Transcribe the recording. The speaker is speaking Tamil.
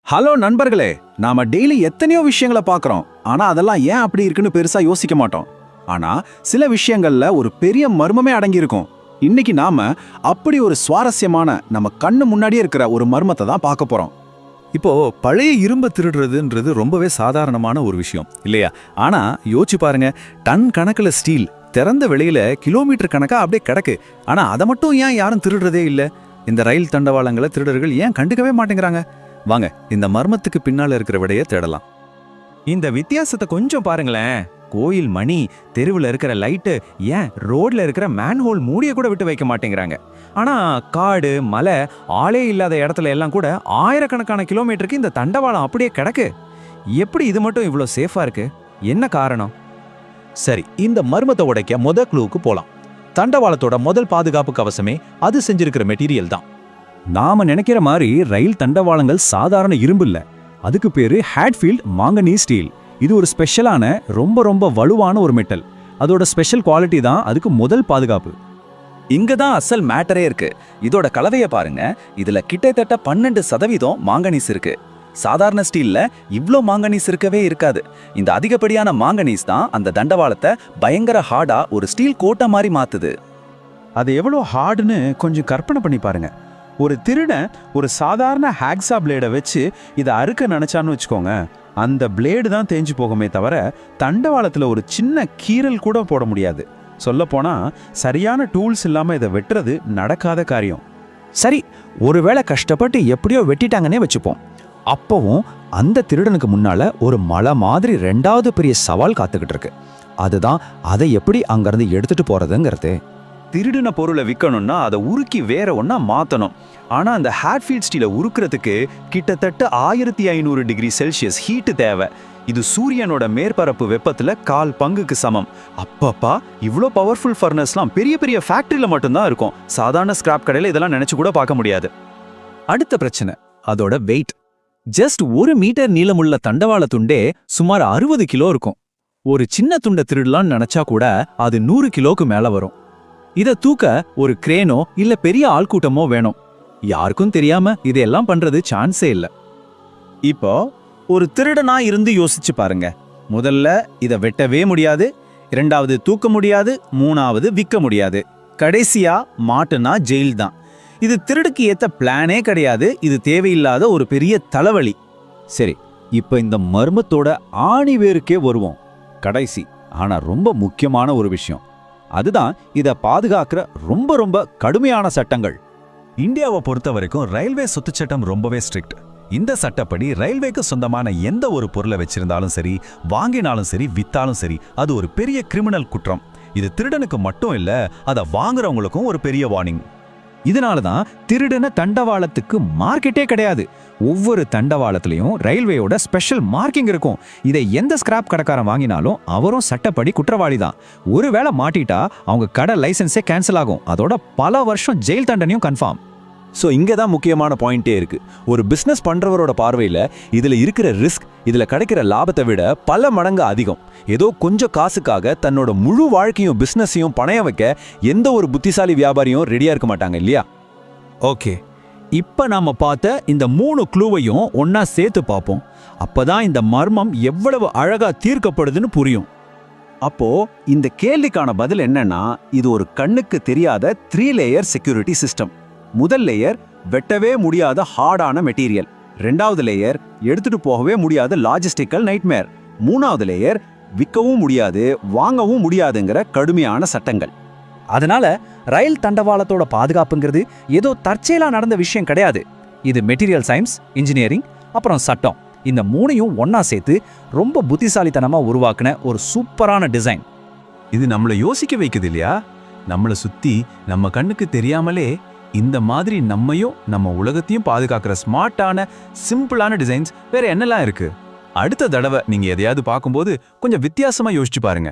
ஹலோ நண்பர்களே, நாம டெய்லி எத்தனையோ விஷயங்களை பார்க்கறோம். ஆனா அதெல்லாம் ஏன் அப்படி இருக்குன்னு பெருசா யோசிக்க மாட்டோம். ஆனா சில விஷயங்கள்ல ஒரு பெரிய மர்மமே அடங்கி இருக்கும். இன்னைக்கு நாம அப்படி ஒரு சுவாரஸ்யமான நம்ம கண்ணு முன்னாடியே இருக்கிற ஒரு மர்மத்தை தான் பார்க்க போறோம். இப்போ பழைய இரும்பை திருடுறதுன்றது ரொம்பவே சாதாரணமான ஒரு விஷயம் இல்லையா? ஆனா யோசிச்சு பாருங்க, டன் கணக்குல ஸ்டீல் திறந்த வெளியில கிலோமீட்டர் கணக்கா அப்படியே கிடக்கு. ஆனா அதை மட்டும் ஏன் யாரும் திருடுறதே இல்லை? இந்த ரயில் தண்டவாளங்களை திருடர்கள் ஏன் கண்டுக்கவே மாட்டேங்கிறாங்க? வாங்க இந்த மர்மத்துக்கு பின்னால இருக்கிற விடையை தேடலாம். இந்த வித்தியாசத்தை கொஞ்சம் பாருங்களேன். கோயில் மணி, தெருவில் இருக்கிற லைட்டு, ஏன் ரோட்ல இருக்கிற மேன்ஹோல் மூடிய கூட விட்டு வைக்க மாட்டேங்கிறாங்க. ஆனா காடு, மலை, ஆளே இல்லாத இடத்துல எல்லாம் கூட ஆயிரக்கணக்கான கிலோமீட்டருக்கு இந்த தண்டவாளம் அப்படியே கிடக்கு. எப்படி இது மட்டும் இவ்வளோ சேஃபா இருக்கு? என்ன காரணம்? சரி, இந்த மர்மத்தை உடைக்க முத க்ளூவுக்கு போலாம். தண்டவாளத்தோட முதல் பாதுகாப்பு கவசமே அது செஞ்சிருக்கிற மெட்டீரியல் தான். நாம நினைக்கிற மாதிரி ரயில் தண்டவாளங்கள் சாதாரண இரும்பு இல்ல. அதுக்கு பேரு ஹேட்ஃபீல்ட் மாங்கனீஸ் ஸ்டீல். இது ஒரு ஸ்பெஷலான ரொம்ப வலுவான ஒரு மெட்டல். அதோட ஸ்பெஷல் குவாலிட்டி தான் அதுக்கு முதல் பாதுகாப்பு. இங்க தான் அசல் மேட்டரே இருக்கு. இதோட கலவையை பாருங்க. இதுல கிட்டத்தட்ட 12% மாங்கனீஸ் இருக்கு. சாதாரண ஸ்டீல்ல இவ்ளோ மாங்கனீஸ் இருக்கவே இருக்காது. இந்த அதிகப்படியான மாங்கனீஸ் தான் அந்த தண்டவாளத்தை பயங்கர ஹார்டா ஒரு ஸ்டீல் கோட்டை மாதிரி மாத்துது. அது எவ்வளோ ஹார்டுன்னு கொஞ்சம் கற்பனை பண்ணி பாருங்க. ஒரு திருடன் ஒரு சாதாரண ஹேக்ஸா பிளேடை வச்சு இதை அறுக்க நினைச்சான்னு வச்சுக்கோங்க, அந்த பிளேடு தான் தேஞ்சு போகுமே தவிர தண்டவாளத்தில் ஒரு சின்ன கீறல் கூட போட முடியாது. சொல்லப்போனா சரியான டூல்ஸ் இல்லாமல் இதை வெட்டுறது நடக்காத காரியம். சரி, ஒருவேளை கஷ்டப்பட்டு எப்படியோ வெட்டிட்டாங்கன்னே வச்சுப்போம். அப்பவும் அந்த திருடனுக்கு முன்னால ஒரு மலை மாதிரி ரெண்டாவது பெரிய சவால் காத்துக்கிட்டு இருக்கு. அதுதான் அதை எப்படி அங்கிருந்து எடுத்துட்டு போறதுங்கிறது. திருடின பொருளை விற்கணும்னா அதை உருக்கி வேற ஒன்னா மாத்தணும். ஆனா அந்த ஹேட்ஃபீல்ட் ஸ்டீலை உருக்குறதுக்கு கிட்டத்தட்ட 1500 டிகிரி செல்சியஸ் ஹீட்டு தேவை. இது சூரியனோட மேற்பரப்பு வெப்பத்துல 1/4 பங்குக்கு சமம். அப்பப்பா, இவ்வளோ பவர்ஃபுல் ஃபர்னஸ்லாம் பெரிய பெரிய ஃபேக்டரியில மட்டும்தான் இருக்கும். சாதாரண ஸ்கிராப் கடையில இதெல்லாம் நினைச்சு கூட பார்க்க முடியாது. அடுத்த பிரச்சனை அதோட வெயிட். ஜஸ்ட் 1 மீட்டர் நீளமுள்ள தண்டவாள துண்டே சுமார் 60 கிலோ இருக்கும். ஒரு சின்ன துண்டை திருடலான்னு நினைச்சா கூட அது 100 கிலோக்கு மேல வரும். இதை தூக்க ஒரு கிரேனோ இல்ல பெரிய ஆள்கூட்டமோ வேணும். யாருக்கும் தெரியாம இதெல்லாம் பண்றது சான்ஸே இல்ல. இப்போ ஒரு திருடனா இருந்து யோசிச்சு பாருங்க. முதல்ல இதை வெட்டவே முடியாது, இரண்டாவது தூக்க முடியாது, மூணாவது விற்க முடியாது, கடைசியா மாட்டுனா ஜெயில் தான். இது திருடுக்கு ஏத்த பிளானே கிடையாது. இது தேவையில்லாத ஒரு பெரிய தலைவலி. சரி, இப்ப இந்த மர்மத்தோட ஆணி வேருக்கே வருவோம். கடைசி ஆனா ரொம்ப முக்கியமான ஒரு விஷயம். அதுதான் இதை பாதுகாக்கிற ரொம்ப கடுமையான சட்டங்கள். இந்தியாவை பொறுத்த வரைக்கும் ரயில்வே சொத்து சட்டம் ரொம்பவே ஸ்ட்ரிக்ட். இந்த சட்டப்படி ரயில்வேக்கு சொந்தமான எந்த ஒரு பொருளை வச்சிருந்தாலும் சரி, வாங்கினாலும் சரி, வித்தாலும் சரி, அது ஒரு பெரிய கிரிமினல் குற்றம். இது திருடனுக்கு மட்டும் இல்ல, அதை வாங்குறவங்களுக்கும் ஒரு பெரிய வார்னிங். இதனால தான் திருடன தண்டவாளத்துக்கு மார்க்கெட்டே கிடையாது. ஒவ்வொரு தண்டவாளத்திலையும் ரயில்வேயோட ஸ்பெஷல் மார்க்கிங் இருக்கும். இதை எந்த ஸ்கிராப் கடைக்காரன் வாங்கினாலும் அவரும் சட்டப்படி குற்றவாளி தான். ஒருவேளை மாட்டிட்டா அவங்க கடை லைசன்ஸே கேன்சல் ஆகும். அதோட பல வருஷம் ஜெயில் தண்டனையும் கன்ஃபார்ம். ஸோ இங்கே தான் முக்கியமான பாயிண்டே இருக்கு. ஒரு பிஸ்னஸ் பண்றவரோட பார்வையில் இதில் இருக்கிற ரிஸ்க் இதில் கிடைக்கிற லாபத்தை விட பல மடங்கு அதிகம். ஏதோ கொஞ்சம் காசுக்காக தன்னோட முழு வாழ்க்கையும் பிஸ்னஸையும் பணைய வைக்க எந்த ஒரு புத்திசாலி வியாபாரியும் ரெடியா இருக்க மாட்டாங்க இல்லையா? ஓகே, இப்ப நாம பார்த்த இந்த 3 க்ளூவையும் ஒன்னா சேர்த்து பார்ப்போம். அப்பதான் இந்த மர்மம் எவ்வளவு அழகா தீர்க்கப்படுதுன்னு புரியும். அப்போ இந்த கேள்விக்கான பதில் என்னன்னா, இது ஒரு கண்ணுக்கு தெரியாத 3 லேயர் செக்யூரிட்டி சிஸ்டம். முதல் லேயர் வெட்டவே முடியாத ஹார்டான மெட்டீரியல். ரெண்டாவது லேயர் எடுத்துட்டு போகவே முடியாத லாஜிஸ்டிக்கல் நைட்மேர். மூணாவது லேயர் விற்கவும் முடியாது, வாங்கவும் முடியாதுங்கிற கடுமையான சட்டங்கள். அதனால ரயில் தண்டவாளத்தோட பாதுகாப்புங்கிறது ஏதோ தற்செயலா நடந்த விஷயம் கிடையாது. இது மெட்டீரியல் சயின்ஸ், இன்ஜினியரிங், அப்புறம் சட்டம். இந்த 3ஐயும் ஒன்னா சேர்த்து ரொம்ப புத்திசாலித்தனமா உருவாக்குன ஒரு சூப்பரான டிசைன். இது நம்மளை யோசிக்க வைக்குது இல்லையா? நம்மளை சுத்தி நம்ம கண்ணுக்கு தெரியாமலே இந்த மாதிரி நம்மையும் நம்ம உலகத்தையும் பாதுகாக்கிற ஸ்மார்ட்டான சிம்பிளான டிசைன்ஸ் வேற என்னெல்லாம் இருக்கு? அடுத்த தடவை நீங்க எதையாவது பார்க்கும்போது கொஞ்சம் வித்தியாசமா யோசிச்சு பாருங்க.